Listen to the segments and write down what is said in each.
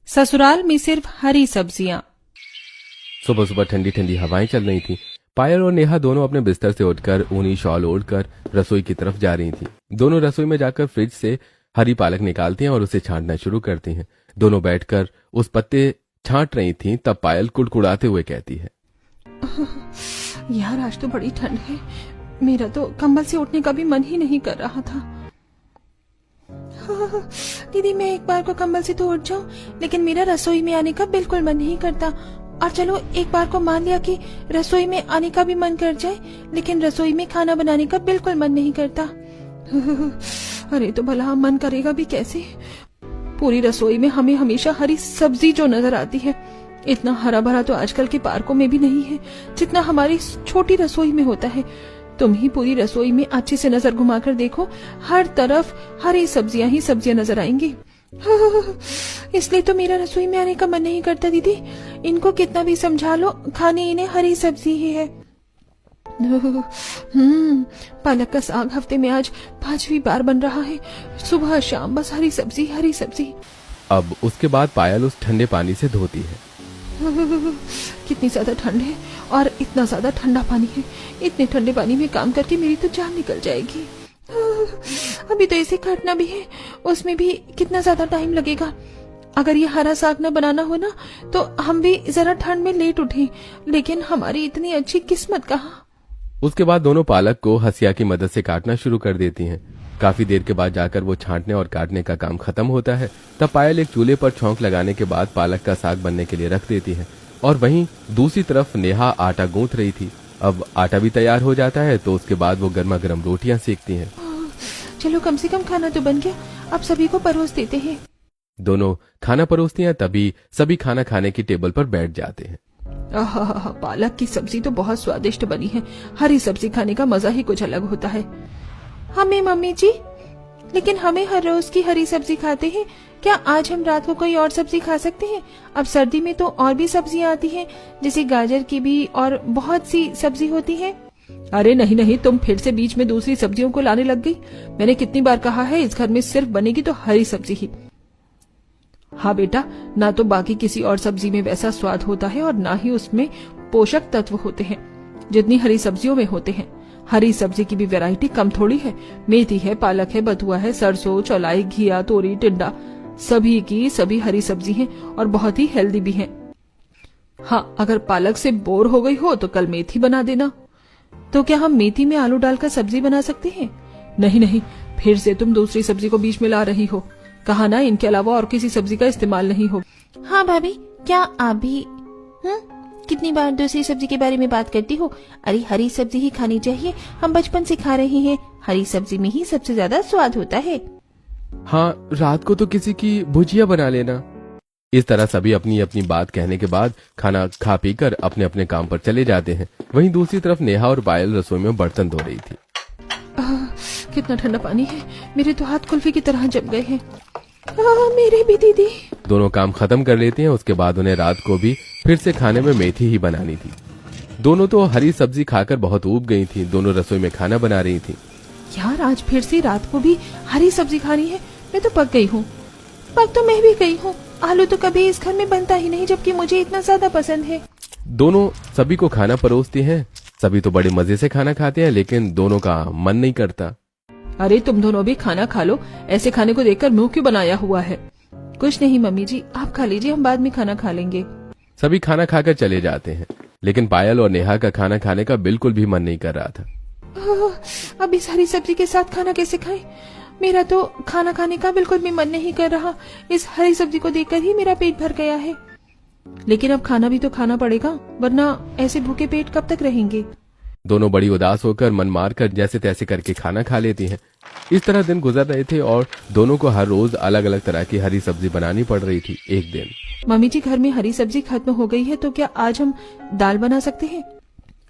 ससुराल में सिर्फ हरी सब्जियां। सुबह सुबह ठंडी ठंडी हवाएं चल रही थी। पायल और नेहा दोनों अपने बिस्तर से उठकर ऊनी शॉल ओढ़कर रसोई की तरफ जा रही थी। दोनों रसोई में जाकर फ्रिज से हरी पालक निकालती हैं और उसे छांटना शुरू करती हैं। दोनों बैठकर उस पत्ते छांट रही थीं, तब पायल कुड़कुड़ाते हुए कहती है, यार आज तो बड़ी ठंड है, मेरा तो कंबल से उठने का भी मन ही नहीं कर रहा था। दीदी मैं एक बार को कंबल से तो उठ जाऊं, लेकिन मेरा रसोई में आने का बिल्कुल मन नहीं करता। और चलो एक बार को मान लिया कि रसोई में आने का भी मन कर जाए, लेकिन रसोई में खाना बनाने का बिल्कुल मन नहीं करता। अरे तो भला मन करेगा भी कैसे? पूरी रसोई में हमें हमेशा हरी सब्जी जो नजर आती है, इतना हरा भरा तो आजकल के पार्कों में भी नहीं है जितना हमारी छोटी रसोई में होता है। तुम ही पूरी रसोई में अच्छे से नजर घुमाकर देखो, हर तरफ हरी सब्जियां ही सब्जियां नजर आएंगी। इसलिए तो मेरा रसोई में आने का मन नहीं करता दीदी। इनको कितना भी समझा लो, खाने इन्हें हरी सब्जी ही है। पालक का साग हफ्ते में आज 5वीं बार बन रहा है। सुबह शाम बस हरी सब्जी हरी सब्जी। अब उसके बाद पायल उस ठंडे पानी से धोती है। कितनी ज्यादा ठंड है और इतना ज्यादा ठंडा पानी है। इतने ठंडे पानी में काम करके मेरी तो जान निकल जाएगी। अभी तो इसे काटना भी है, उसमें भी कितना ज्यादा टाइम लगेगा। अगर ये हरा साग न बनाना हो ना, तो हम भी जरा ठंड में लेट उठे, लेकिन हमारी इतनी अच्छी किस्मत कहाँ। उसके बाद दोनों पालक को हसिया की मदद से काटना शुरू कर देती हैं। काफी देर के बाद जाकर वो छांटने और काटने का काम खत्म होता है। तब पायल एक चूल्हे पर छौंक लगाने के बाद पालक का साग बनने के लिए रख देती है, और वहीं दूसरी तरफ नेहा आटा गूंथ रही थी। अब आटा भी तैयार हो जाता है, तो उसके बाद वो गर्मा गर्म रोटियां सेकती हैं। चलो कम से कम खाना तो बन गया, अब सभी को परोस देते हैं। दोनों खाना परोसती हैं, तभी सभी खाना खाने की टेबल पर बैठ जाते हैं। पालक की सब्जी तो बहुत स्वादिष्ट बनी है। हरी सब्जी खाने का मजा ही कुछ अलग होता है। हमें मम्मी जी, लेकिन हमें हर रोज की हरी सब्जी खाते हैं, क्या आज हम रात को कोई और सब्जी खा सकते हैं? अब सर्दी में तो और भी सब्जियां आती हैं, जैसे गाजर की भी और बहुत सी सब्जी होती है। अरे नहीं नहीं, तुम फिर से बीच में दूसरी सब्जियों को लाने लग गई। मैंने कितनी बार कहा है, इस घर में सिर्फ बनेगी तो हरी सब्जी ही। हाँ बेटा, ना तो बाकी किसी और सब्जी में वैसा स्वाद होता है और ना ही उसमें पोषक तत्व होते हैं जितनी हरी सब्जियों में होते हैं। हरी सब्जी की भी वैरायटी कम थोड़ी है। मेथी है, पालक है, बथुआ है, सरसों, चौलाई, घिया, तोरी, टिंडा, सभी की सभी हरी सब्जी हैं और बहुत ही हेल्दी भी हैं। हाँ, अगर पालक से बोर हो गई हो तो कल मेथी बना देना। तो क्या हम मेथी में आलू डालकर सब्जी बना सकते हैं? नहीं नहीं, फिर से तुम दूसरी सब्जी को बीच में ला रही हो। कहा ना इनके अलावा और किसी सब्जी का इस्तेमाल नहीं हो। हाँ भाभी, क्या आप भी कितनी बार दूसरी सब्जी के बारे में बात करती हो? अरे हरी सब्जी ही खानी चाहिए, हम बचपन से खा रहे हैं। हरी सब्जी में ही सबसे ज्यादा स्वाद होता है। हाँ, रात को तो किसी की भुजिया बना लेना। इस तरह सभी अपनी अपनी बात कहने के बाद खाना खा पी कर अपने अपने काम पर चले जाते हैं। वहीं दूसरी तरफ नेहा और पायल रसोई में बर्तन धो रही थी। कितना ठंडा पानी है, मेरे तो हाथ कुल्फी की तरह जम गए हैं। मेरे भी दीदी। दोनों काम खत्म कर लेती हैं। उसके बाद उन्हें रात को भी फिर से खाने में मेथी ही बनानी थी। दोनों तो हरी सब्जी खाकर बहुत ऊब गई थी। दोनों रसोई में खाना बना रही थी। यार आज फिर से रात को भी हरी सब्जी खानी है। मैं तो पक गई हूँ। पक तो मैं भी गई हूँ। आलू तो कभी इस घर में बनता ही नहीं, जबकि मुझे इतना ज्यादा पसंद है। दोनों सभी को खाना परोसती हैं। सभी तो बड़े मजे से खाना खाते हैं, लेकिन दोनों का मन नहीं करता। अरे तुम दोनों भी खाना खा लो, ऐसे खाने को देखकर मुंह क्यों बनाया हुआ है? कुछ नहीं मम्मी जी, आप खा लीजिए, हम बाद में खाना खा लेंगे। सभी खाना खाकर चले जाते हैं, लेकिन पायल और नेहा का खाना खाने का बिल्कुल भी मन नहीं कर रहा था। अब इस हरी सब्जी के साथ खाना कैसे खाएं? मेरा तो खाना खाने का बिल्कुल भी मन नहीं कर रहा। इस हरी सब्जी को देखकर ही मेरा पेट भर गया है। लेकिन अब खाना भी तो खाना पड़ेगा, वरना ऐसे भूखे पेट कब तक रहेंगे? दोनों बड़ी उदास होकर मन मार कर जैसे तैसे करके खाना खा लेती हैं। इस तरह दिन गुजर रहे थे और दोनों को हर रोज अलग अलग तरह की हरी सब्जी बनानी पड़ रही थी। एक दिन मम्मी जी, घर में हरी सब्जी खत्म हो गई है, तो क्या आज हम दाल बना सकते हैं?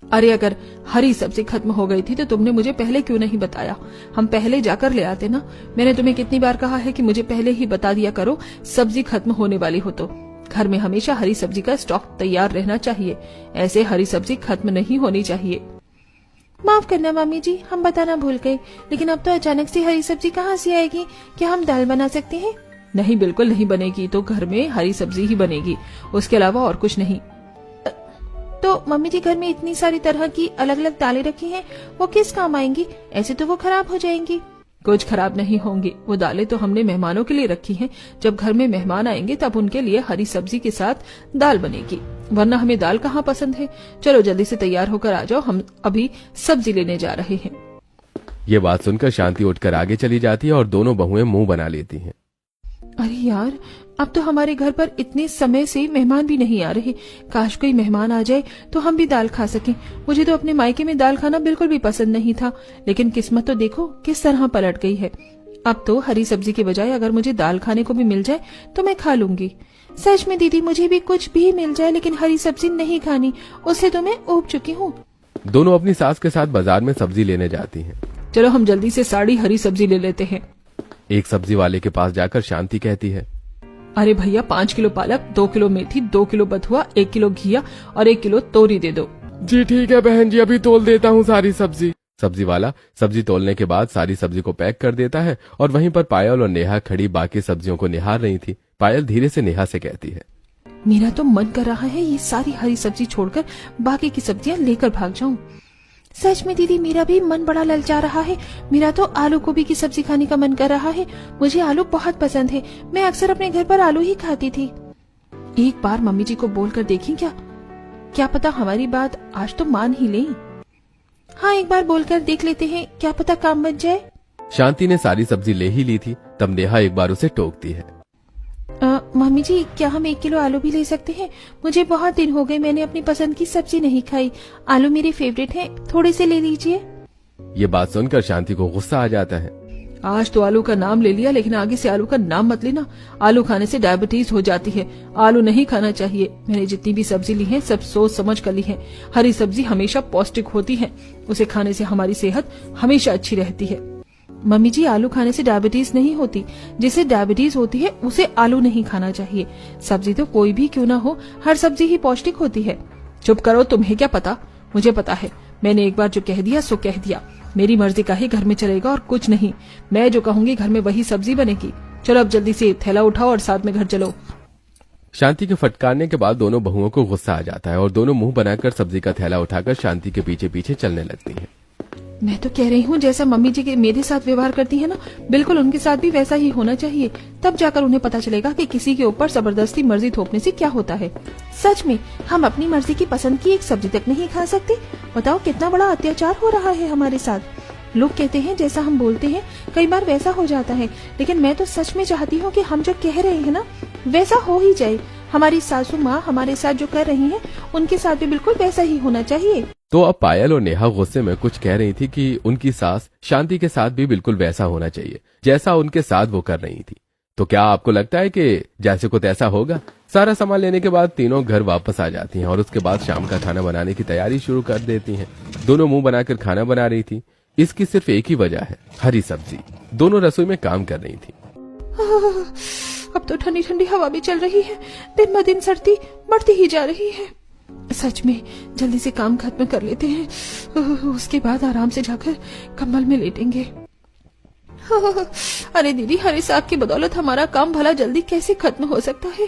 अरे अगर हरी सब्जी खत्म हो गई थी तो तुमने मुझे पहले क्यों नहीं बताया? हम पहले जाकर ले आते ना। मैंने तुम्हें कितनी बार कहा है कि मुझे पहले ही बता दिया करो सब्जी खत्म होने वाली हो तो। घर में हमेशा हरी सब्जी का स्टॉक तैयार रहना चाहिए। ऐसे हरी सब्जी खत्म नहीं होनी चाहिए। माफ करना मम्मी जी, हम बताना भूल गए, लेकिन अब तो अचानक से हरी सब्जी कहाँ से आएगी? क्या हम दाल बना सकते हैं? नहीं, बिल्कुल नहीं बनेगी। तो घर में हरी सब्जी ही बनेगी, उसके अलावा और कुछ नहीं। तो मम्मी जी घर में इतनी सारी तरह की अलग अलग दालें रखी हैं, वो किस काम आएंगी? ऐसे तो वो खराब हो जाएंगी। कुछ खराब नहीं होंगी, वो दालें तो हमने मेहमानों के लिए रखी हैं। जब घर में मेहमान आएंगे तब उनके लिए हरी सब्जी के साथ दाल बनेगी, वरना हमें दाल कहाँ पसंद है। चलो जल्दी से तैयार होकर आ जाओ, हम अभी सब्जी लेने जा रहे हैं। ये बात सुनकर शांति उठकर आगे चली जाती है और दोनों बहुएं मुंह बना लेती हैं। अरे यार, अब तो हमारे घर पर इतने समय से मेहमान भी नहीं आ रहे। काश कोई मेहमान आ जाए तो हम भी दाल खा सकें। मुझे तो अपने मायके में दाल खाना बिल्कुल भी पसंद नहीं था, लेकिन किस्मत तो देखो किस तरह पलट गई है। अब तो हरी सब्जी के बजाय अगर मुझे दाल खाने को भी मिल जाए तो मैं खा लूंगी। सच में दीदी, मुझे भी कुछ भी मिल जाए लेकिन हरी सब्जी नहीं खानी, उससे तो मैं ऊब चुकी हूँ। दोनों अपनी सास के साथ बाजार में सब्जी लेने जाती हैं। चलो हम जल्दी से सारी हरी सब्जी ले लेते हैं। एक सब्जी वाले के पास जाकर शांति कहती है, अरे भैया 5 किलो पालक, 2 किलो मेथी, 2 किलो बथुआ, 1 किलो घिया और 1 किलो तोरी दे दो। जी ठीक है बहन जी, अभी तोल देता हूँ सारी सब्जी। सब्जी वाला सब्जी तोलने के बाद सारी सब्जी को पैक कर देता है और वहीं पर पायल और नेहा खड़ी बाकी सब्जियों को निहार रही थी। पायल धीरे से नेहा से कहती है, मेरा तो मन कर रहा है ये सारी हरी सब्जी छोड़कर बाकी की सब्जियां लेकर भाग जाऊं। सच में दीदी, मेरा भी मन बड़ा ललचा रहा है। मेरा तो आलू गोभी की सब्जी खाने का मन कर रहा है। मुझे आलू बहुत पसंद है, मैं अक्सर अपने घर पर आलू ही खाती थी। एक बार मम्मी जी को बोलकर देखें क्या पता हमारी बात आज तो मान ही लें। हाँ, एक बार बोलकर देख लेते हैं, क्या पता काम बच जाए। शांति ने सारी सब्जी ले ही ली थी, तब नेहा एक बार उसे टोकती है, मम्मी जी क्या हम 1 किलो आलू भी ले सकते हैं? मुझे बहुत दिन हो गए मैंने अपनी पसंद की सब्जी नहीं खाई। आलू मेरे फेवरेट हैं, थोड़े से ले लीजिए। ये बात सुनकर शांति को गुस्सा आ जाता है। आज तो आलू का नाम ले लिया, लेकिन आगे से आलू का नाम मत लेना। आलू खाने से डायबिटीज हो जाती है, आलू नहीं खाना चाहिए। मैंने जितनी भी सब्जी ली है सब सोच समझ कर ली है। हरी सब्जी हमेशा पौष्टिक होती है, उसे खाने से हमारी सेहत हमेशा अच्छी रहती है। मम्मी जी, आलू खाने से डायबिटीज नहीं होती, जिसे डायबिटीज होती है उसे आलू नहीं खाना चाहिए। सब्जी तो कोई भी क्यों ना हो, हर सब्जी ही पौष्टिक होती है। चुप करो, तुम्हें क्या पता? मुझे पता है, मैंने एक बार जो कह दिया सो कह दिया। मेरी मर्जी का ही घर में चलेगा और कुछ नहीं। मैं जो कहूंगी घर में वही सब्जी बनेगी। चलो अब जल्दी से थैला उठाओ और साथ में घर चलो। शांति के फटकारने के बाद दोनों बहुओं को गुस्सा आ जाता है और दोनों मुंह बनाकर सब्जी का थैला उठाकर शांति के पीछे पीछे चलने लगती हैं। मैं तो कह रही हूँ, जैसा मम्मी जी के मेरे साथ व्यवहार करती है ना, बिल्कुल उनके साथ भी वैसा ही होना चाहिए। तब जाकर उन्हें पता चलेगा कि किसी के ऊपर जबरदस्ती मर्जी थोपने से क्या होता है। सच में हम अपनी मर्जी की पसंद की एक सब्जी तक नहीं खा सकते। बताओ कितना बड़ा अत्याचार हो रहा है हमारे साथ। लोग कहते हैं जैसा हम बोलते हैं कई बार वैसा हो जाता है, लेकिन मैं तो सच में चाहती हूँ कि हम जो कह रहे हैं ना वैसा हो ही जाए। हमारी सासू माँ हमारे साथ जो कर रही हैं, उनके साथ भी बिल्कुल वैसा ही होना चाहिए। तो अब पायल और नेहा गुस्से में कुछ कह रही थी कि उनकी सास शांति के साथ भी बिल्कुल वैसा होना चाहिए जैसा उनके साथ वो कर रही थी। तो क्या आपको लगता है कि जैसे को तैसा होगा? सारा सामान लेने के बाद तीनों घर वापस आ जाती हैं और उसके बाद शाम का खाना बनाने की तैयारी शुरू कर देती हैं। दोनों मुंह बनाकर खाना बना रही थी। इसकी सिर्फ एक ही वजह है, हरी सब्जी। दोनों रसोई में काम कर रही थी। अब तो ठंडी ठंडी हवा भी चल रही है, दिन ब दिन सर्दी बढ़ती ही जा रही है। सच में जल्दी से काम खत्म कर लेते हैं, उसके बाद आराम से जाकर कंबल में लेटेंगे। अरे दीदी, हरी साग की बदौलत हमारा काम भला जल्दी कैसे खत्म हो सकता है?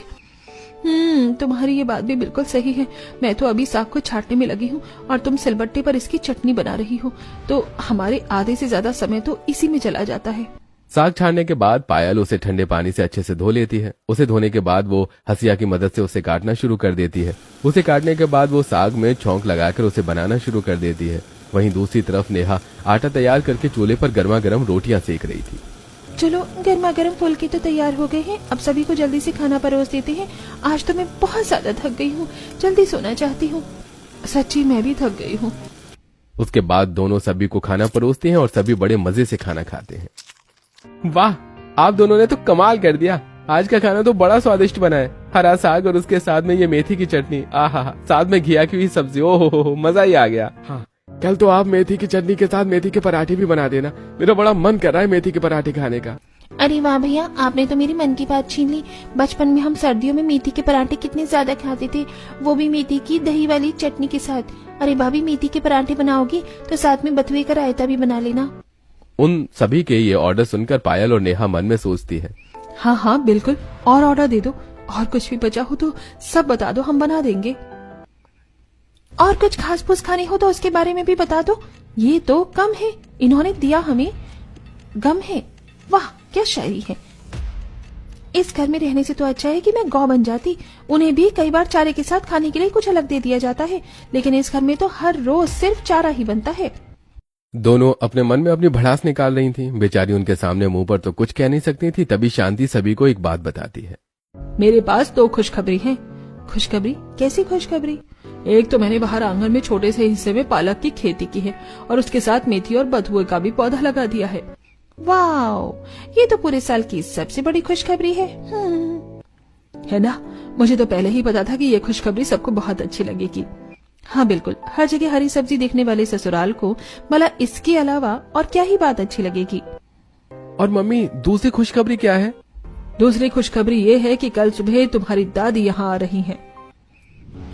तुम्हारी ये बात भी बिल्कुल सही है। मैं तो अभी साग को छाटने में लगी हूँ और तुम सिलबट्टे पर इसकी चटनी बना रही हो, तो हमारे आधे से ज्यादा समय तो इसी में चला जाता है। साग छानने के बाद पायल उसे ठंडे पानी से अच्छे से धो लेती है। उसे धोने के बाद वो हसिया की मदद से उसे काटना शुरू कर देती है। उसे काटने के बाद वो साग में छौंक लगाकर उसे बनाना शुरू कर देती है। वहीं दूसरी तरफ नेहा आटा तैयार करके चूल्हे पर गर्मा गर्म रोटियां सेक रही थी। चलो गर्मा गर्म फुलके तो तैयार हो गए हैं, अब सभी को जल्दी से खाना परोस देते हैं। आज तो मैं बहुत ज्यादा थक गई हूँ, जल्दी सोना चाहती हूँ। सच्ची मैं भी थक गई हूँ। उसके बाद दोनों सभी को खाना परोसते हैं और सभी बड़े मजे से खाना खाते हैं। वाह, आप दोनों ने तो कमाल कर दिया। आज का खाना तो बड़ा स्वादिष्ट बना है। हरा साग और उसके साथ में ये मेथी की चटनी, आहा, साथ में घिया की हुई सब्जी, ओहो मजा ही आ गया। हाँ, कल तो आप मेथी की चटनी के साथ मेथी के पराठे भी बना देना। मेरा बड़ा मन कर रहा है मेथी के पराठे खाने का। अरे वाह भैया, आपने तो मेरी मन की बात छीन ली। बचपन में हम सर्दियों में मेथी के पराठे कितने ज्यादा खाते थे, वो भी मेथी की दही वाली चटनी के साथ। अरे भाभी, मेथी के पराठे बनाओगी तो साथ में बथुए का रायता भी बना लेना। उन सभी के ये ऑर्डर सुनकर पायल और नेहा मन में सोचती है, हाँ हाँ बिल्कुल, और ऑर्डर दे दो, और कुछ भी बचा हो तो सब बता दो, हम बना देंगे। और कुछ घास फूस खानी हो तो उसके बारे में भी बता दो। ये तो कम है, इन्होंने दिया हमें गम है। वाह क्या शायरी है। इस घर में रहने से तो अच्छा है कि मैं गौ बन जाती। उन्हें भी कई बार चारे के साथ खाने के लिए कुछ अलग दे दिया जाता है, लेकिन इस घर में तो हर रोज सिर्फ चारा ही बनता है। दोनों अपने मन में अपनी भड़ास निकाल रही थीं। बेचारी उनके सामने मुंह पर तो कुछ कह नहीं सकती थी। तभी शांति सभी को एक बात बताती है। मेरे पास 2 खुशखबरी हैं। खुशखबरी? कैसी खुशखबरी? एक तो मैंने बाहर आंगन में छोटे से हिस्से में पालक की खेती की है और उसके साथ मेथी और बथुए का भी पौधा लगा दिया है। वाओ, ये तो पूरे साल की सबसे बड़ी खुशखबरी है। है ना? मुझे तो पहले ही पता था कि ये खुशखबरी सबको बहुत अच्छी लगेगी। हाँ बिल्कुल, हर जगह हरी सब्जी देखने वाले ससुराल को भला इसके अलावा और क्या ही बात अच्छी लगेगी। और मम्मी, दूसरी खुशखबरी क्या है? दूसरी खुशखबरी ये है कि कल सुबह तुम्हारी दादी यहाँ आ रही हैं।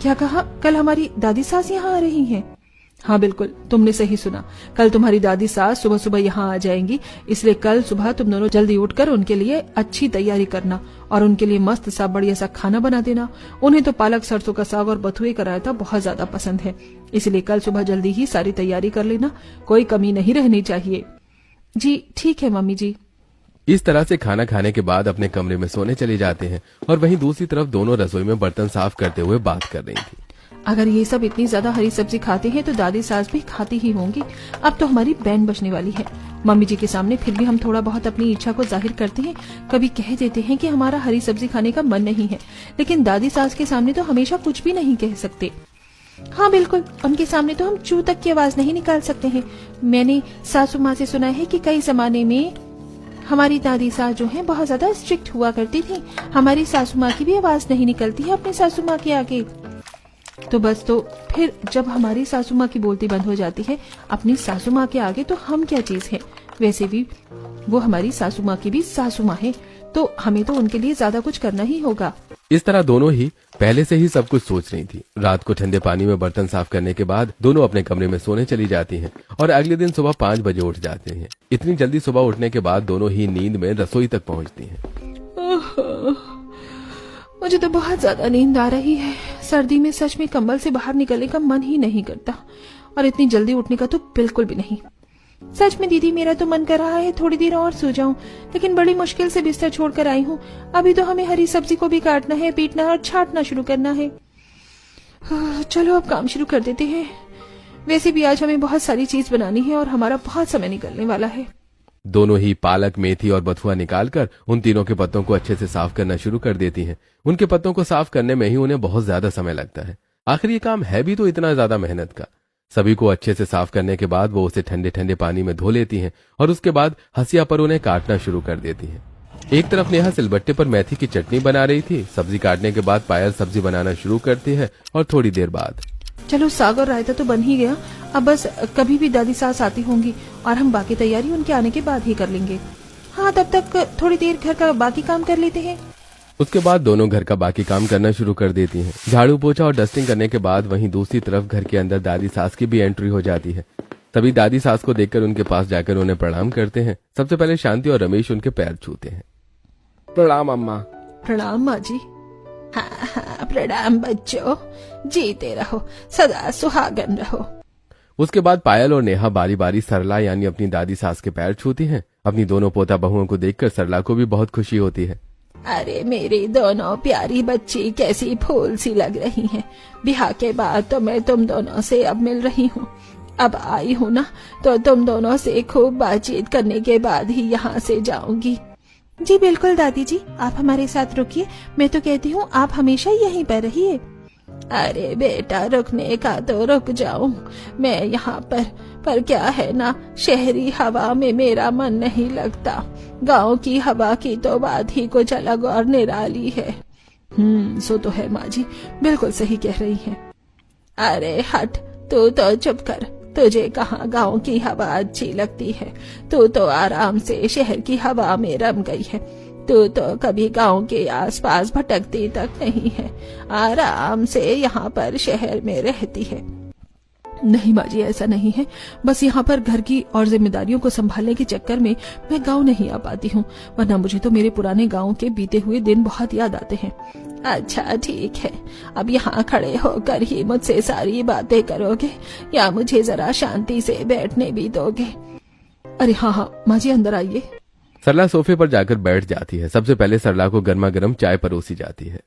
क्या कहा? कल हमारी दादी सास यहाँ आ रही हैं? हाँ बिल्कुल, तुमने सही सुना। कल तुम्हारी दादी सास सुबह सुबह यहाँ आ जाएंगी, इसलिए कल सुबह तुम दोनों जल्दी उठकर उनके लिए अच्छी तैयारी करना और उनके लिए मस्त सा बढ़िया सा खाना बना देना। उन्हें तो पालक, सरसों का साग और बथुए का रायता बहुत ज्यादा पसंद है, इसलिए कल सुबह जल्दी ही सारी तैयारी कर लेना, कोई कमी नहीं रहनी चाहिए। जी ठीक है मम्मी जी। इस तरह से खाना खाने के बाद अपने कमरे में सोने चले जाते हैं और वहीं दूसरी तरफ दोनों रसोई में बर्तन साफ करते हुए बात कर रही थी। अगर ये सब इतनी ज्यादा हरी सब्जी खाते हैं तो दादी सास भी खाती ही होंगी। अब तो हमारी बैंड बजने वाली है। मम्मी जी के सामने फिर भी हम थोड़ा बहुत अपनी इच्छा को जाहिर करते हैं, कभी कह देते हैं कि हमारा हरी सब्जी खाने का मन नहीं है, लेकिन दादी सास के सामने तो हमेशा कुछ भी नहीं कह सकते। हाँ बिल्कुल, उनके सामने तो हम चू तक की आवाज नहीं निकाल सकते हैं। मैंने सासू माँ से सुना है कि कई जमाने में हमारी दादी सास जो है बहुत ज्यादा स्ट्रिक्ट हुआ करती थी। हमारी सासू माँ की भी आवाज नहीं निकलती है अपनी सासू माँ के आगे। तो बस, तो फिर जब हमारी सासू माँ की बोलती बंद हो जाती है अपनी सासू माँ के आगे, तो हम क्या चीज है? वैसे भी वो हमारी सासू माँ की भी सासू माँ है, तो हमें तो उनके लिए ज्यादा कुछ करना ही होगा। इस तरह दोनों ही पहले से ही सब कुछ सोच रही थी। रात को ठंडे पानी में बर्तन साफ करने के बाद दोनों अपने कमरे में सोने चली जाती हैं और अगले दिन सुबह 5 बजे उठ जाते हैं। इतनी जल्दी सुबह उठने के बाद दोनों ही नींद में रसोई तक पहुंचती हैं। मुझे तो बहुत ज्यादा नींद आ रही है। सर्दी में सच में कंबल से बाहर निकलने का मन ही नहीं करता, और इतनी जल्दी उठने का तो बिल्कुल भी नहीं। सच में दीदी, मेरा तो मन कर रहा है थोड़ी देर और सो जाऊं, लेकिन बड़ी मुश्किल से बिस्तर छोड़कर आई हूँ। अभी तो हमें हरी सब्जी को भी काटना है, पीटना है और छांटना शुरू करना है। चलो अब काम शुरू कर देते हैं। वैसे भी आज हमें बहुत सारी चीज बनानी है और हमारा बहुत समय निकलने वाला है। दोनों ही पालक, मेथी और बथुआ निकालकर उन तीनों के पत्तों को अच्छे से साफ करना शुरू कर देती हैं। उनके पत्तों को साफ करने में ही उन्हें बहुत ज्यादा समय लगता है। आखिर ये काम है भी तो इतना ज्यादा मेहनत का। सभी को अच्छे से साफ करने के बाद वो उसे ठंडे ठंडे पानी में धो लेती हैं और उसके बाद हंसिया पर उन्हें काटना शुरू कर देती हैं। एक तरफ नेहा सिलबट्टे पर मेथी की चटनी बना रही थी। सब्जी काटने के बाद पायल सब्जी बनाना शुरू करती है और थोड़ी देर बाद चलो, साग और रायता तो बन ही गया। अब बस कभी भी दादी सास आती होंगी और हम बाकी तैयारी उनके आने के बाद ही कर लेंगे। हाँ, तब तक थोड़ी देर घर का बाकी काम कर लेते हैं। उसके बाद दोनों घर का बाकी काम करना शुरू कर देती हैं। झाड़ू पोछा और डस्टिंग करने के बाद वहीं दूसरी तरफ घर के अंदर दादी सास की भी एंट्री हो जाती है। तभी दादी सास को देखकर उनके पास जाकर उन्हें प्रणाम करते हैं। सबसे पहले शांति और रमेश उनके पैर छूते हैं। प्रणाम अम्मा। प्रणाम माँ जी। हाँ, प्रणाम बच्चों, जीते रहो, सदा सुहागन रहो। उसके बाद पायल और नेहा बारी बारी सरला यानी अपनी दादी सास के पैर छूती हैं। अपनी दोनों पोता बहुओं को देखकर सरला को भी बहुत खुशी होती है। अरे मेरी दोनों प्यारी बच्ची कैसी फूल सी लग रही हैं। ब्याह के बाद तो मैं तुम दोनों से अब मिल रही हूँ। अब आई हूँ ना, तो तुम दोनों से खूब बातचीत करने के बाद ही यहाँ से जाऊंगी। जी बिल्कुल दादी जी, आप हमारे साथ रुकिए। मैं तो कहती हूँ आप हमेशा यहीं पर रहिए। अरे बेटा, रुकने का तो रुक जाऊं मैं यहाँ पर क्या है ना, शहरी हवा में मेरा मन नहीं लगता। गांव की हवा की तो बात ही कुछ अलग और निराली है। सो तो है माँ जी, बिल्कुल सही कह रही हैं। अरे हट, तू तो चुप कर। तुझे कहाँ गांव की हवा अच्छी लगती है? तू तो आराम से शहर की हवा में रम गई है। तू तो कभी गांव के आसपास भटकती तक नहीं है, आराम से यहाँ पर शहर में रहती है। नहीं माँ जी, ऐसा नहीं है। बस यहाँ पर घर की और जिम्मेदारियों को संभालने के चक्कर में मैं गांव नहीं आ पाती हूँ, वरना मुझे तो मेरे पुराने गांव के बीते हुए दिन बहुत याद आते हैं। अच्छा ठीक है, अब यहाँ खड़े होकर ही मुझसे सारी बातें करोगे या मुझे जरा शांति से बैठने भी दोगे? अरे हाँ हाँ माँ जी, अंदर आइए। सरला सोफे पर जाकर बैठ जाती है। सबसे पहले सरला को गर्मा गर्म चाय परोसी जाती है।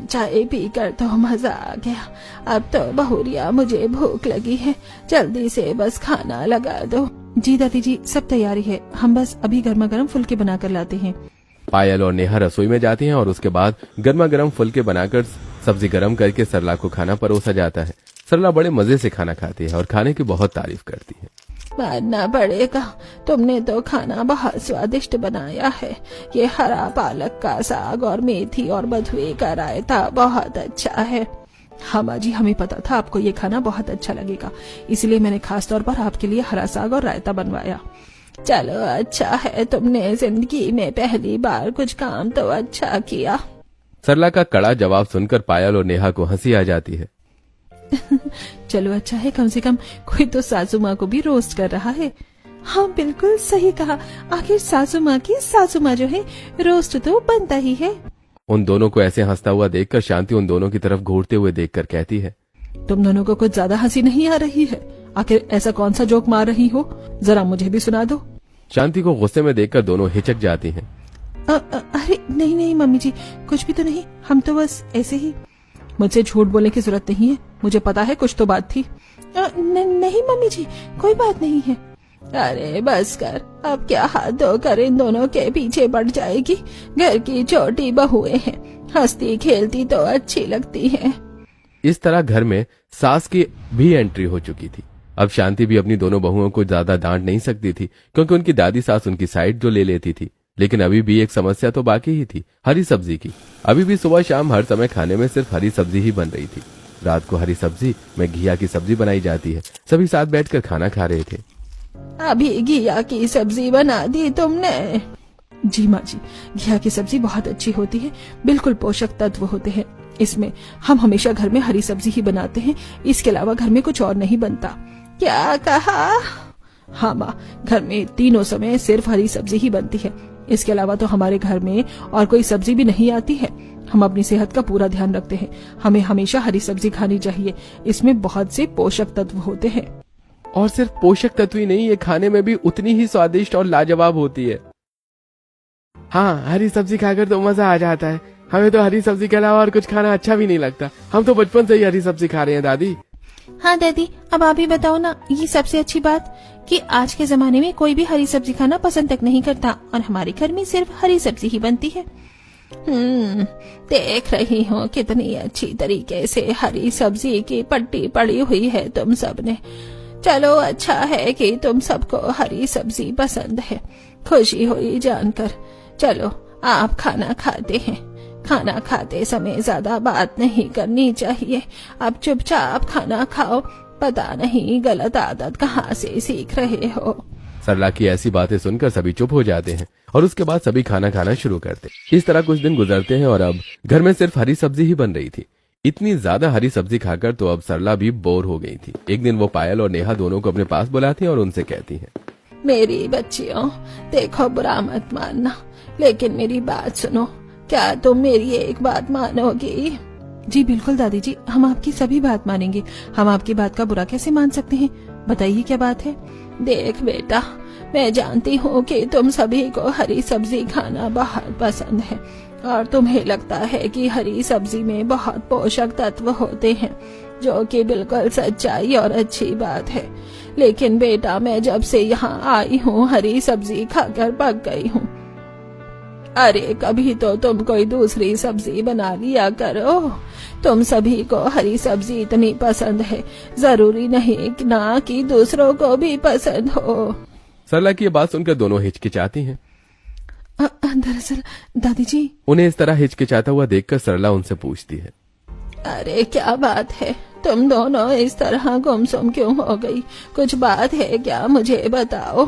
चाय पीकर तो मजा आ गया। अब तो बहुरिया मुझे भूख लगी है, जल्दी से बस खाना लगा दो। जी दादी जी, सब तैयारी है, हम बस अभी गर्मा गर्म फुलके बनाकर लाते हैं। पायल और नेहा रसोई में जाती हैं और उसके बाद गर्मा गर्म फुलके बनाकर सब्जी गर्म करके सरला को खाना परोसा जाता है। सरला बड़े मजे से खाना खाती है और खाने की बहुत तारीफ करती है। मानना पड़ेगा, तुमने तो खाना बहुत स्वादिष्ट बनाया है। ये हरा पालक का साग और मेथी और बथुए का रायता बहुत अच्छा है। हाँ माँ जी, हमें पता था आपको ये खाना बहुत अच्छा लगेगा, इसलिए मैंने खास तौर पर आपके लिए हरा साग और रायता बनवाया। चलो अच्छा है, तुमने जिंदगी में पहली बार कुछ काम तो अच्छा किया। सरला का कड़ा जवाब सुनकर पायल और नेहा को हंसी आ जाती है। चलो अच्छा है, कम से कम कोई तो सासू माँ को भी रोस्ट कर रहा है। हाँ बिल्कुल सही कहा, आखिर सासू माँ की सासू माँ जो है, रोस्ट तो बनता ही है। उन दोनों को ऐसे हंसता हुआ देखकर शांति उन दोनों की तरफ घूरते हुए देखकर कहती है, तुम दोनों को कुछ ज्यादा हंसी नहीं आ रही है? आखिर ऐसा कौन सा जोक मार रही हो, जरा मुझे भी सुना दो। शांति को गुस्से में देखकर दोनों हिचक जाती हैं। अरे नहीं नहीं मम्मी जी, कुछ भी तो नहीं, हम तो बस ऐसे ही। मुझसे झूठ बोलने की जरूरत नहीं है, मुझे पता है कुछ तो बात थी। नहीं मम्मी जी, कोई बात नहीं है। अरे बस कर, अब क्या हाथ धोकर इन दोनों के पीछे पड़ जाएगी? घर की छोटी बहुएं हैं, हंसती खेलती तो अच्छी लगती हैं। इस तरह घर में सास की भी एंट्री हो चुकी थी। अब शांति भी अपनी दोनों बहुओं को ज्यादा डांट नहीं सकती थी, क्योंकि उनकी दादी सास उनकी साइड जो ले लेती थी। लेकिन अभी भी एक समस्या तो बाकी ही थी, हरी सब्जी की। अभी भी सुबह शाम हर समय खाने में सिर्फ हरी सब्जी ही बन रही थी। रात को हरी सब्जी में घिया की सब्जी बनाई जाती है। सभी साथ बैठकर खाना खा रहे थे। अभी घिया की सब्जी बना दी तुमने? जी माँ जी, घिया की सब्जी बहुत अच्छी होती है, बिल्कुल पोषक तत्व होते हैं इसमें। हम हमेशा घर में हरी सब्जी ही बनाते हैं, इसके अलावा घर में कुछ और नहीं बनता। क्या कहा? हाँ माँ, घर में तीनों समय सिर्फ हरी सब्जी ही बनती है, इसके अलावा तो हमारे घर में और कोई सब्जी भी नहीं आती है। हम अपनी सेहत का पूरा ध्यान रखते हैं, हमें हमेशा हरी सब्जी खानी चाहिए, इसमें बहुत से पोषक तत्व होते हैं। और सिर्फ पोषक तत्व ही नहीं, ये खाने में भी उतनी ही स्वादिष्ट और लाजवाब होती है। हाँ, हरी सब्जी खाकर तो मजा आ जाता है। हमें तो हरी सब्जी के अलावा और कुछ खाना अच्छा भी नहीं लगता। हम तो बचपन से ही हरी सब्जी खा रहे हैं दादी। हाँ दादी, अब आप ही बताओ ना, ये सबसे अच्छी बात कि आज के जमाने में कोई भी हरी सब्जी खाना पसंद तक नहीं करता और हमारे घर में सिर्फ हरी सब्जी ही बनती है। देख रही हूँ कितनी अच्छी तरीके से हरी सब्जी की पट्टी पड़ी हुई है तुम सबने। चलो अच्छा है कि तुम सबको हरी सब्जी पसंद है, खुशी हुई जानकर। चलो आप खाना खाते हैं, खाना खाते समय ज्यादा बात नहीं करनी चाहिए। अब चुपचाप खाना खाओ, पता नहीं गलत आदत कहाँ से सीख रहे हो। सरला की ऐसी बातें सुनकर सभी चुप हो जाते हैं और उसके बाद सभी खाना खाना शुरू करते। इस तरह कुछ दिन गुजरते हैं और अब घर में सिर्फ हरी सब्जी ही बन रही थी। इतनी ज्यादा हरी सब्जी खाकर तो अब सरला भी बोर हो गई थी। एक दिन वो पायल और नेहा दोनों को अपने पास बुलाती हैं और उनसे कहती हैं, मेरी बच्चियों, देखो बुरा मत मानना, लेकिन मेरी बात सुनो। क्या तुम मेरी एक बात मानोगी? जी बिल्कुल दादी जी, हम आपकी सभी बात मानेंगे। हम आपकी बात का बुरा कैसे मान सकते हैं? बताइए क्या बात है। देख बेटा, मैं जानती हूँ कि तुम सभी को हरी सब्जी खाना बहुत पसंद है और तुम्हें लगता है कि हरी सब्जी में बहुत पोषक तत्व होते हैं, जो कि बिल्कुल सच्चाई और अच्छी बात है। लेकिन बेटा, मैं जब से यहाँ आई हूँ हरी सब्जी खाकर पक गई हूँ। अरे कभी तो तुम कोई दूसरी सब्जी बना लिया करो। तुम सभी को हरी सब्जी इतनी पसंद है, जरूरी नहीं ना कि दूसरों को भी पसंद हो। सरला की ये बात सुनकर दोनों हिचकिचाती हैं। दरअसल दादी जी, उन्हें इस तरह हिचकिचाता हुआ देखकर सरला उनसे पूछती है, अरे क्या बात है, तुम दोनों इस तरह गुमसुम क्यों हो गई? कुछ बात है क्या? मुझे बताओ।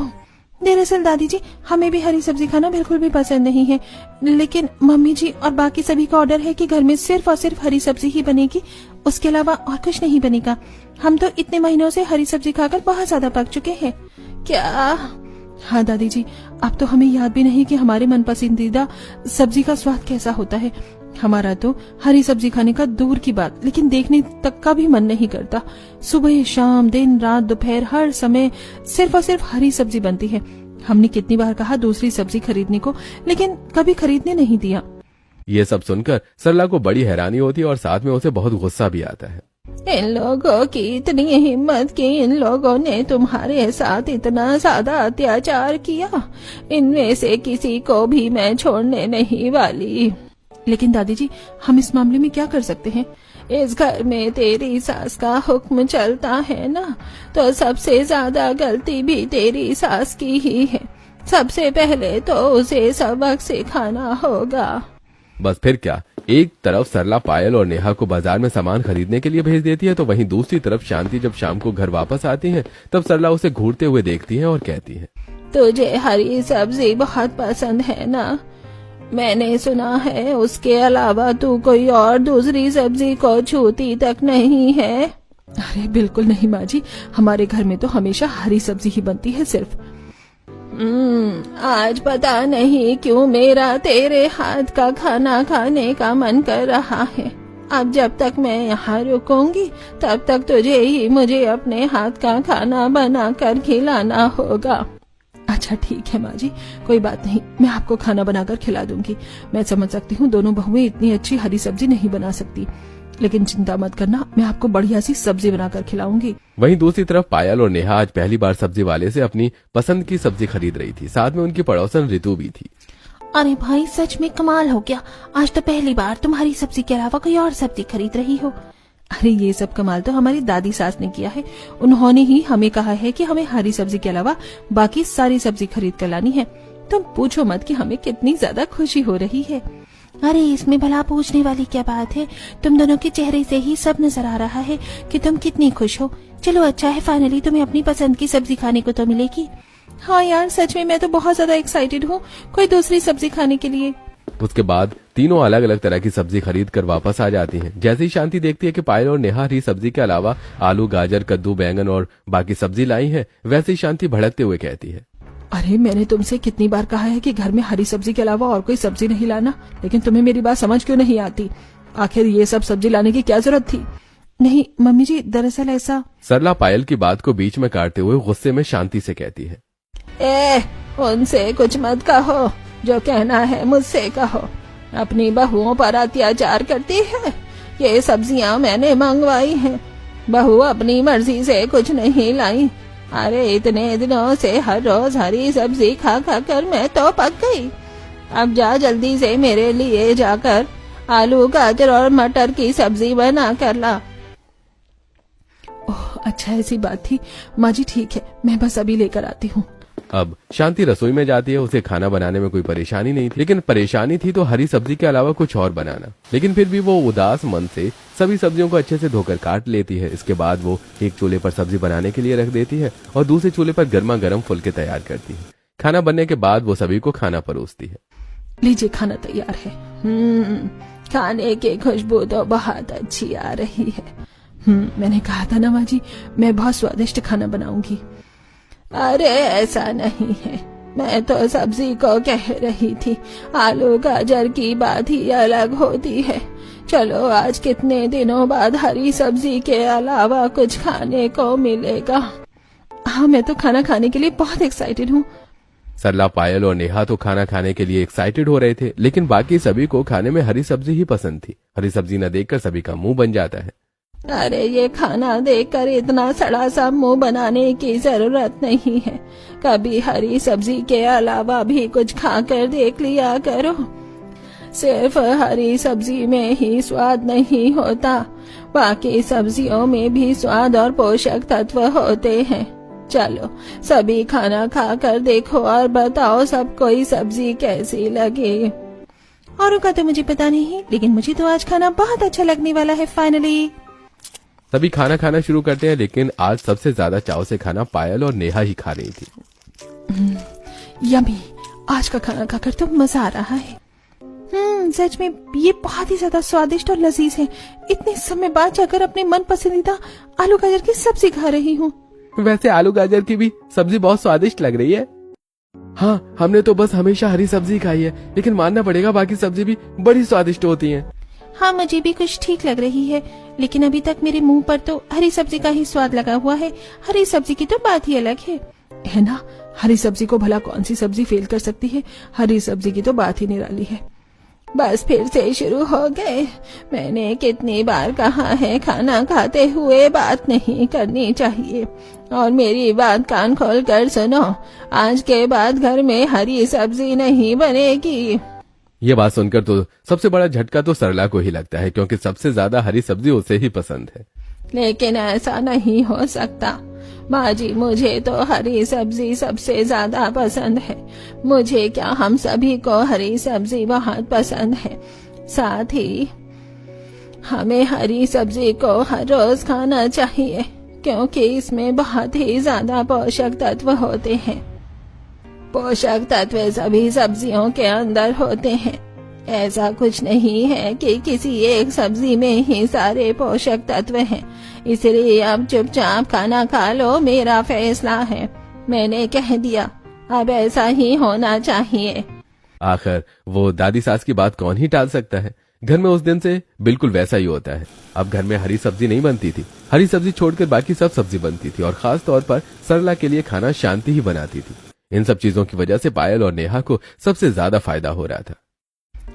दरअसल दादी जी, हमें भी हरी सब्जी खाना बिल्कुल भी पसंद नहीं है, लेकिन मम्मी जी और बाकी सभी का ऑर्डर है कि घर में सिर्फ और सिर्फ हरी सब्जी ही बनेगी, उसके अलावा और कुछ नहीं बनेगा। हम तो इतने महीनों से हरी सब्जी खाकर बहुत ज्यादा पक चुके हैं। क्या? हाँ दादी जी, अब तो हमें याद भी नहीं कि हमारे मन पसंदीदा सब्जी का स्वाद कैसा होता है। हमारा तो हरी सब्जी खाने का दूर की बात, लेकिन देखने तक का भी मन नहीं करता। सुबह शाम दिन रात दोपहर हर समय सिर्फ और सिर्फ हरी सब्जी बनती है। हमने कितनी बार कहा दूसरी सब्जी खरीदने को, लेकिन कभी खरीदने नहीं दिया। ये सब सुनकर सरला को बड़ी हैरानी होती है और साथ में उसे बहुत गुस्सा भी आता है। इन लोगों की इतनी हिम्मत कि इन लोगों ने तुम्हारे साथ इतना ज्यादा अत्याचार किया, इनमें से किसी को भी मैं छोड़ने नहीं वाली। लेकिन दादी जी, हम इस मामले में क्या कर सकते हैं? इस घर में तेरी सास का हुक्म चलता है ना, तो सबसे ज्यादा गलती भी तेरी सास की ही है। सबसे पहले तो उसे सबक सिखाना होगा। बस फिर क्या, एक तरफ सरला पायल और नेहा को बाजार में सामान खरीदने के लिए भेज देती है, तो वहीं दूसरी तरफ शांति जब शाम को घर वापस आती है तब सरला उसे घूरते हुए देखती है और कहती है, तुझे हरी सब्जी बहुत पसंद है ना? मैंने सुना है उसके अलावा तू कोई और दूसरी सब्जी को छूती तक नहीं है। अरे बिल्कुल नहीं माँ जी, हमारे घर में तो हमेशा हरी सब्जी ही बनती है सिर्फ। आज पता नहीं क्यों मेरा तेरे हाथ का खाना खाने का मन कर रहा है। अब जब तक मैं यहाँ रुकूंगी तब तक तुझे ही मुझे अपने हाथ का खाना बना कर खिलाना होगा। अच्छा ठीक है माँ जी, कोई बात नहीं, मैं आपको खाना बनाकर खिला दूंगी। मैं समझ सकती हूँ दोनों बहुएं इतनी अच्छी हरी सब्जी नहीं बना सकती, लेकिन चिंता मत करना, मैं आपको बढ़िया सी सब्जी बनाकर खिलाऊंगी। वहीं दूसरी तरफ पायल और नेहा आज पहली बार सब्जी वाले से अपनी पसंद की सब्जी खरीद रही थी। साथ में उनकी पड़ोसन रितु भी थी। अरे भाई सच में कमाल हो गया, आज तो पहली बार तुम्हारी सब्जी के अलावा कोई और सब्जी खरीद रही हो। अरे ये सब कमाल तो हमारी दादी सास ने किया है। उन्होंने ही हमें कहा है कि हमें हरी सब्जी के अलावा बाकी सारी सब्जी खरीद कर लानी है। तुम पूछो मत कि हमें कितनी ज्यादा खुशी हो रही है। अरे इसमें भला पूछने वाली क्या बात है, तुम दोनों के चेहरे से ही सब नजर आ रहा है कि तुम कितनी खुश हो। चलो अच्छा है, फाइनली तुम्हें अपनी पसंद की सब्जी खाने को तो मिलेगी। हाँ यार सच में मैं तो बहुत ज्यादा एक्साइटेड हूँ कोई दूसरी सब्जी खाने के लिए। उसके बाद तीनों अलग अलग तरह की सब्जी खरीद कर वापस आ जाती हैं। जैसे ही शांति देखती है कि पायल और नेहा हरी सब्जी के अलावा आलू गाजर कद्दू बैंगन और बाकी सब्जी लाई है, वैसे ही शांति भड़कते हुए कहती है, अरे मैंने तुमसे कितनी बार कहा है कि घर में हरी सब्जी के अलावा और कोई सब्जी नहीं लाना, लेकिन तुम्हें मेरी बात समझ क्यों नहीं आती? आखिर ये सब सब्जी लाने की क्या जरूरत थी? नहीं मम्मी जी, दरअसल ऐसा। सरला पायल की बात को बीच में काटते हुए गुस्से में शांति से कहती है, उनसे कुछ मत कहो, जो कहना है मुझसे कहो। अपनी बहुओं पर अत्याचार करती है। ये सब्जियां मैंने मंगवाई हैं, बहू अपनी मर्जी से कुछ नहीं लाई। अरे इतने दिनों से हर रोज हरी सब्जी खा खा कर मैं तो पक गई। अब जा जल्दी से मेरे लिए जाकर आलू गाजर और मटर की सब्जी बना कर ला। ओह अच्छा ऐसी बात थी माँ जी, ठीक है मैं बस अभी लेकर आती हूँ। अब शांति रसोई में जाती है। उसे खाना बनाने में कोई परेशानी नहीं थी, लेकिन परेशानी थी तो हरी सब्जी के अलावा कुछ और बनाना। लेकिन फिर भी वो उदास मन से सभी सब्जियों को अच्छे से धोकर काट लेती है। इसके बाद वो एक चूल्हे पर सब्जी बनाने के लिए रख देती है और दूसरे चूल्हे पर गर्मा गर्म फुलके तैयार करती है। खाना बनने के बाद वो सभी को खाना परोसती है। लीजिए खाना तैयार है। खाने की खुशबू तो बहुत अच्छी आ रही है। मैंने कहा था ना माँ जी, मैं बहुत स्वादिष्ट खाना बनाऊंगी। अरे ऐसा नहीं है, मैं तो सब्जी को कह रही थी, आलू गाजर की बात ही अलग होती है। चलो आज कितने दिनों बाद हरी सब्जी के अलावा कुछ खाने को मिलेगा। हाँ मैं तो खाना खाने के लिए बहुत एक्साइटेड हूँ। सरला पायल और नेहा तो खाना खाने के लिए एक्साइटेड हो रहे थे, लेकिन बाकी सभी को खाने में हरी सब्जी ही पसंद थी। हरी सब्जी न देखकर सभी का मुंह बन जाता है। अरे ये खाना देखकर इतना सड़ा सा मुंह बनाने की जरूरत नहीं है। कभी हरी सब्जी के अलावा भी कुछ खाकर देख लिया करो। सिर्फ हरी सब्जी में ही स्वाद नहीं होता, बाकी सब्जियों में भी स्वाद और पोषक तत्व होते हैं। चलो सभी खाना खाकर देखो और बताओ सबको ये सब्जी कैसी लगी। औरों का तो मुझे पता नहीं, लेकिन मुझे तो आज खाना बहुत अच्छा लगने वाला है। फाइनली सभी खाना खाना शुरू करते हैं, लेकिन आज सबसे ज्यादा चाव से खाना पायल और नेहा ही खा रही थी। यम्मी, आज का खाना खाकर तो मजा आ रहा है। सच में ये बहुत ही ज्यादा स्वादिष्ट और लजीज है। इतने समय बाद जाकर अपने मन पसंदीदा आलू गाजर की सब्जी खा रही हूँ। वैसे आलू गाजर की भी सब्जी बहुत स्वादिष्ट लग रही है। हाँ, हमने तो बस हमेशा हरी सब्जी खाई है, लेकिन मानना पड़ेगा बाकी सब्जी भी बड़ी स्वादिष्ट होती हैं। हाँ, मुझे भी कुछ ठीक लग रही है, लेकिन अभी तक मेरे मुंह पर तो हरी सब्जी का ही स्वाद लगा हुआ है। हरी सब्जी की तो बात ही अलग है ना। हरी सब्जी को भला कौन सी सब्जी फेल कर सकती है। हरी सब्जी की तो बात ही निराली है। बस फिर से शुरू हो गए। मैंने कितनी बार कहा है खाना खाते हुए बात नहीं करनी चाहिए, और मेरी बात कान खोल कर सुनो। आज के बाद घर में हरी सब्जी नहीं बनेगी। ये बात सुनकर तो सबसे बड़ा झटका तो सरला को ही लगता है, क्योंकि सबसे ज्यादा हरी सब्जी उसे ही पसंद है। लेकिन ऐसा नहीं हो सकता माँ जी, मुझे तो हरी सब्जी सबसे ज्यादा पसंद है। मुझे क्या, हम सभी को हरी सब्जी बहुत पसंद है। साथ ही हमें हरी सब्जी को हर रोज खाना चाहिए, क्योंकि इसमें बहुत ही ज्यादा पोषक तत्व होते हैं। पोषक तत्व सभी सब्जियों के अंदर होते हैं। ऐसा कुछ नहीं है कि किसी एक सब्जी में ही सारे पोषक तत्व हैं। इसलिए अब चुपचाप खाना खा लो, मेरा फैसला है। मैंने कह दिया, अब ऐसा ही होना चाहिए। आखिर वो दादी सास की बात कौन ही टाल सकता है। घर में उस दिन से बिल्कुल वैसा ही होता है। अब घर में हरी सब्जी नहीं बनती थी, हरी सब्जी छोड़कर बाकी सब सब्जी बनती थी, और खास तौर पर सरला के लिए खाना शांति ही बनाती थी। इन सब चीजों की वजह से पायल और नेहा को सबसे ज्यादा फायदा हो रहा था।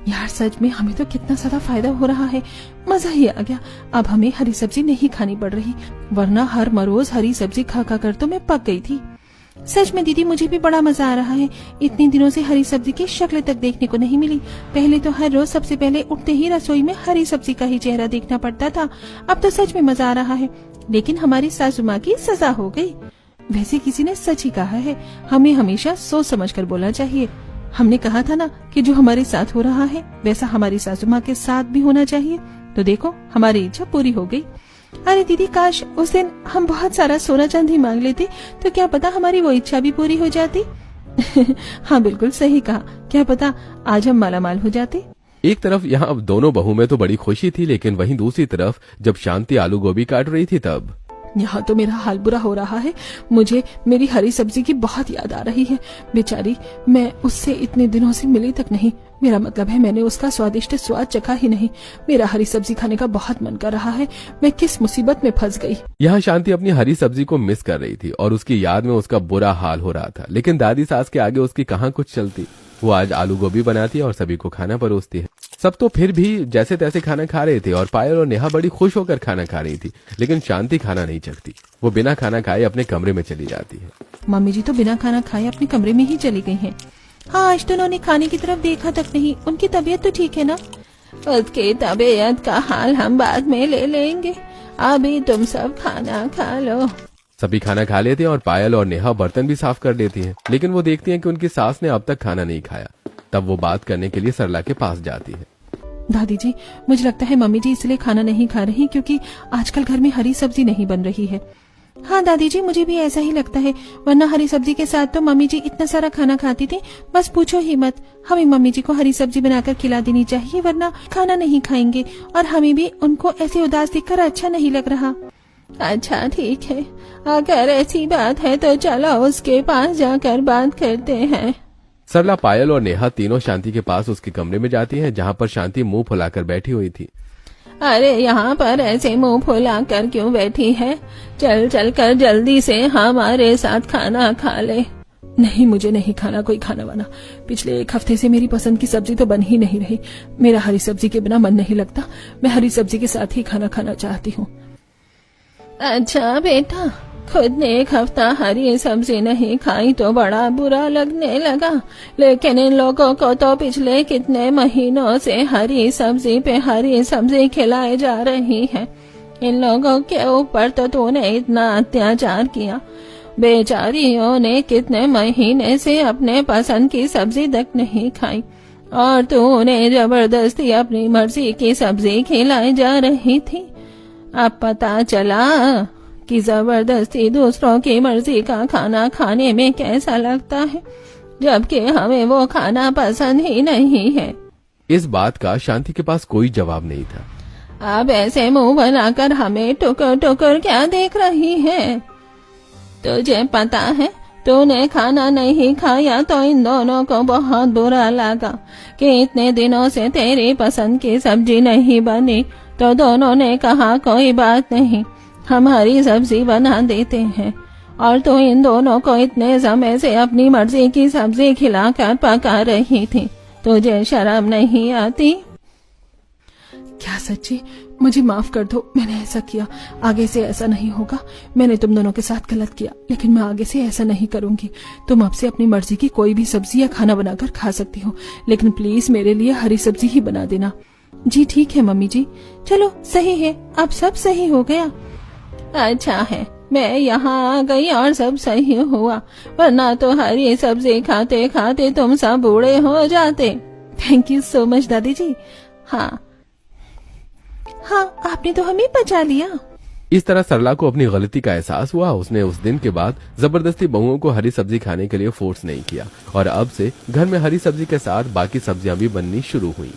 यार सच में हमें तो कितना ज्यादा फायदा हो रहा है, मजा ही आ गया। अब हमें हरी सब्जी नहीं खानी पड़ रही, वरना हर रोज हरी सब्जी खा खा कर तो मैं पक गई थी। सच में दीदी, मुझे भी बड़ा मजा आ रहा है। इतने दिनों से हरी सब्जी की शक्ल तक देखने को नहीं मिली। पहले तो हर रोज सबसे पहले उठते ही रसोई में हरी सब्जी का ही चेहरा देखना पड़ता था। अब तो सच में मजा आ रहा है। लेकिन हमारी सासू माँ की सजा हो गई। वैसे किसी ने सच ही कहा है, हमें हमेशा सोच समझ कर बोलना चाहिए। हमने कहा था ना कि जो हमारे साथ हो रहा है वैसा हमारी सासू माँ के साथ भी होना चाहिए। तो देखो, हमारी इच्छा पूरी हो गई। अरे दीदी, काश उस दिन हम बहुत सारा सोना चांदी मांग लेते, तो क्या पता हमारी वो इच्छा भी पूरी हो जाती। हाँ, बिल्कुल सही कहा। क्या पता आज हम मालामाल हो जाते। एक तरफ यहाँ अब दोनों बहू में तो बड़ी खुशी थी, लेकिन वहीं दूसरी तरफ जब शांति आलू गोभी काट रही थी तब यहाँ तो मेरा हाल बुरा हो रहा है। मुझे मेरी हरी सब्जी की बहुत याद आ रही है। बेचारी, मैं उससे इतने दिनों से मिली तक नहीं। मेरा मतलब है, मैंने उसका स्वादिष्ट स्वाद चखा ही नहीं। मेरा हरी सब्जी खाने का बहुत मन कर रहा है। मैं किस मुसीबत में फंस गई। यहाँ शांति अपनी हरी सब्जी को मिस कर रही थी, और उसकी याद में उसका बुरा हाल हो रहा था। लेकिन दादी सास के आगे उसकी कहाँ कुछ चलती। वो आज आलू गोभी बनाती है और सभी को खाना परोसती है। सब तो फिर भी जैसे तैसे खाना खा रहे थे, और पायल और नेहा बड़ी खुश होकर खाना खा रही थी। लेकिन शांति खाना नहीं चखती। वो बिना खाना खाए अपने कमरे में चली जाती है। मम्मी जी तो बिना खाना खाए अपने कमरे में ही चली गई हैं। हाँ, आज तो उन्होंने खाने की तरफ देखा तक नहीं। उनकी तबीयत तो ठीक है ना? उसकी तबीयत का हाल हम बाद में ले लेंगे। अभी तुम सब खाना खा लो। सभी खाना खा लेते हैं और पायल और नेहा बर्तन भी साफ कर देती हैं। लेकिन वो देखती हैं कि उनकी सास ने अब तक खाना नहीं खाया। तब वो बात करने के लिए सरला के पास जाती है। दादी जी, मुझे लगता है मम्मी जी इसलिए खाना नहीं खा रही क्योंकि आजकल घर में हरी सब्जी नहीं बन रही है। हाँ दादी जी, मुझे भी ऐसा ही लगता है, वरना हरी सब्जी के साथ तो मम्मी जी इतना सारा खाना खाती थी, बस पूछो ही मत। हमें मम्मी जी को हरी सब्जी बनाकर खिला देनी चाहिए, वरना खाना नहीं खाएंगे और हमें भी उनको ऐसे उदास देखकर अच्छा नहीं लग रहा। अच्छा ठीक है, अगर ऐसी बात है तो चलो उसके पास जाकर बात करते हैं। सरला, पायल और नेहा तीनों शांति के पास उसके कमरे में जाती हैं, जहाँ पर शांति मुंह फुलाकर बैठी हुई थी। अरे यहाँ पर ऐसे मुंह फुलाकर क्यों बैठी है? चल चल कर जल्दी से हमारे साथ खाना खा ले। नहीं, मुझे नहीं खाना कोई खाना वाना। पिछले एक हफ्ते से मेरी पसंद की सब्जी तो बन ही नहीं रही। मेरा हरी सब्जी के बिना मन नहीं लगता। मैं हरी सब्जी के साथ ही खाना खाना चाहती हूँ। अच्छा बेटा, खुद ने एक हफ्ता हरी सब्जी नहीं खाई तो बड़ा बुरा लगने लगा, लेकिन इन लोगों को तो पिछले कितने महीनों से हरी सब्जी पे हरी सब्जी खिलाई जा रही है। इन लोगों के ऊपर तो तूने इतना अत्याचार किया। बेचारियों ने कितने महीने से अपने पसंद की सब्जी तक नहीं खाई, और तू उन्हें जबरदस्ती अपनी मर्जी की सब्जी खिलाई जा रही थी। अब पता चला कि जबरदस्ती दूसरों की मर्जी का खाना खाने में कैसा लगता है, जबकि हमें वो खाना पसंद ही नहीं है। इस बात का शांति के पास कोई जवाब नहीं था। अब ऐसे मुंह बनाकर हमें टुकर टुकर क्या देख रही है? तुझे पता है, तूने खाना नहीं खाया तो इन दोनों को बहुत बुरा लगा कि इतने दिनों से तेरी पसंद की सब्जी नहीं बनी, तो दोनों ने कहा कोई बात नहीं, हम हरी सब्जी बना देते हैं। और तू इन दोनों को इतने समय से अपनी मर्जी की सब्जी खिलाकर पका रही थी, तुझे शर्म नहीं आती? क्या सच्ची? मुझे माफ कर दो, मैंने ऐसा किया, आगे से ऐसा नहीं होगा। मैंने तुम दोनों के साथ गलत किया, लेकिन मैं आगे से ऐसा नहीं करूंगी। तुम अब से अपनी मर्जी की कोई भी सब्जी या खाना बनाकर खा सकती हो, लेकिन प्लीज मेरे लिए हरी सब्जी ही बना देना। जी ठीक है मम्मी जी। चलो सही है, अब सब सही हो गया। अच्छा है, मैं यहाँ आ गई और सब सही हुआ, वरना तो हरी सब्जी खाते खाते तुम सब बूढ़े हो जाते। थैंक यू सो मच दादी जी। हाँ, आपने तो हमें बचा लिया। इस तरह सरला को अपनी गलती का एहसास हुआ। उसने उस दिन के बाद जबरदस्ती बहुओं को हरी सब्जी खाने के लिए फोर्स नहीं किया और अब से घर में हरी सब्जी के साथ बाकी सब्जियां भी बननी शुरू हुई।